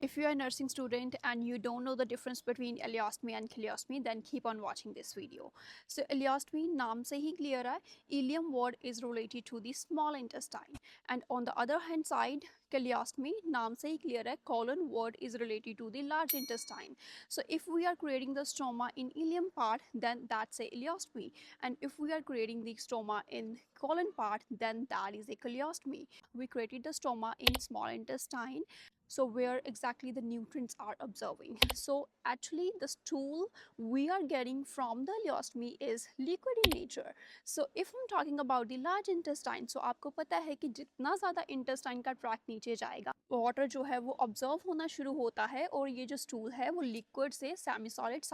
If you are a nursing student and you don't know the difference between ileostomy and ileostomy, then keep on watching this video. So ileostomy नाम से ही clear है, ileum word is related to the small intestine, and on the other hand side, ileostomy नाम से ही clear है, colon word is related to the large intestine. So if we are creating the stoma in ileum part, then that's a ileostomy, and if we are creating the stoma in colon part, then that is a ileostomy. We created the stoma in small intestine, so where exactly the nutrients are observing. So actually the stool we are getting from the ileostomy is liquid in nature. So if I'm talking about the large intestine, so आपको पता है कि जितना ज़्यादा intestine का tract नीचे जाएगा, water जो है वो ऑब्जर्व होना शुरू होता है और ये जो स्टूल है वो लिक्विड से सेमी सॉलिड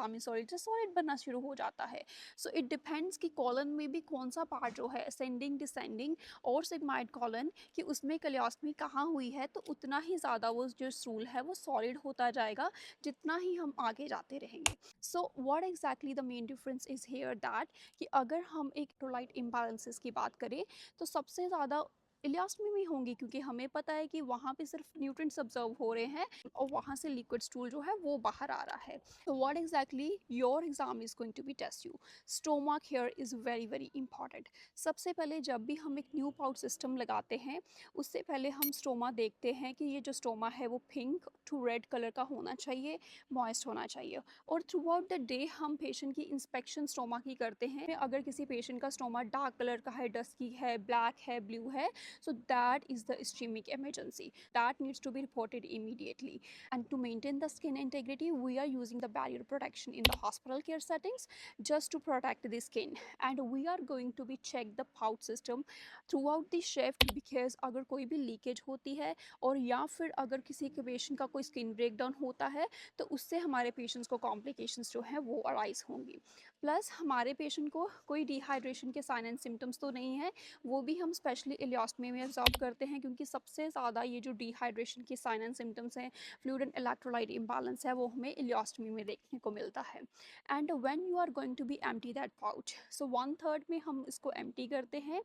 से सॉलिड बनना शुरू हो जाता है. सो इट डिपेंड्स कि कॉलन में भी कौन सा पार्ट जो है असेंडिंग डिसेंडिंग और सिग्माइड कॉलन कि उसमें कलियोस्टमी कहाँ हुई है, तो उतना ही ज़्यादा वो जो स्टूल है वो सॉलिड होता जाएगा जितना ही हम आगे जाते रहेंगे. So what exactly the main difference is here that कि अगर हम एक इलेक्ट्रोलाइट इम्बैलेंसेस की बात करें तो सबसे ज़्यादा इलियास्टमी में होंगी, क्योंकि हमें पता है कि वहाँ पे सिर्फ न्यूट्रिएंट्स ऑब्जर्व हो रहे हैं और वहाँ से लिक्विड स्टूल जो है वो बाहर आ रहा है. तो what exactly your exam is going to be test you. Stomach here is very very important. सबसे पहले जब भी हम एक न्यू पाउच सिस्टम लगाते हैं उससे पहले हम स्टोमा देखते हैं कि ये जो स्टोमा है वो पिंक टू रेड कलर का होना चाहिए, मॉइस्ट होना चाहिए. और थ्रू आउट द डे हम पेशेंट की इंस्पेक्शन स्टोमा की करते हैं. अगर किसी पेशेंट का स्टोमा डार्क कलर का है, डस्की है, ब्लैक है, ब्लू है, so that is the ischemic emergency that needs to be reported immediately. And to maintain the skin integrity, we are using the barrier protection in the hospital care settings just to protect the skin. And we are going to be check the pouch system throughout the shift, because अगर कोई भी leakage होती है और या फिर अगर किसी के पेशेंट का कोई स्किन ब्रेकडाउन होता है तो उससे हमारे पेशेंट्स को कॉम्प्लिकेशंस जो हैं वो अराइज होंगी. प्लस हमारे पेशेंट को कोई डिहाइड्रेशन के साइन एंड सिम्टम्स तो नहीं है, वो भी हम स्पेशली इलियोस्टमी में ऑब्जर्व करते हैं, क्योंकि सबसे ज़्यादा ये जो डिहाइड्रेशन के साइन एंड सिम्टम्स हैं, फ्लूइड एंड इलेक्ट्रोलाइट इम्बैलेंस है, वो हमें इलियोस्टमी में देखने को मिलता है. And when you are going to be empty that pouch, so 1/3 में हम इसको एम्प्टी करते हैं.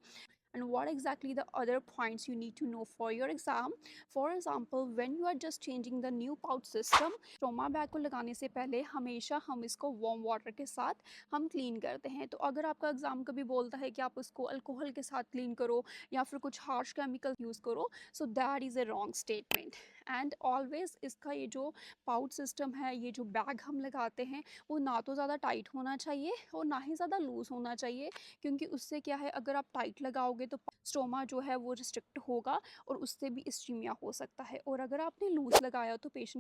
And what exactly the other points you need to know for your exam. For example, when you are just changing the new pouch system, stoma bag को लगाने से पहले हमेशा हम इसको वार्म वाटर के साथ हम क्लीन करते हैं. तो अगर आपका एग्जाम कभी बोलता है कि आप उसको अल्कोहल के साथ क्लीन करो या फिर कुछ हार्श केमिकल यूज़ करो, so that is a wrong statement. And always इसका ये जो पाउच सिस्टम है, ये जो बैग हम लगाते हैं, वो ना तो ज़्यादा टाइट होना चाहिए और ना ही ज़्यादा लूज़ होना चाहिए, क्योंकि उससे क्या है, अगर आप टाइट लगाओगे तो स्टोमा जो है वो रिस्ट्रिक्ट होगा और उससे भी इस्चीमिया हो सकता है. और अगर आपने लूज लगाया तो पेशेंट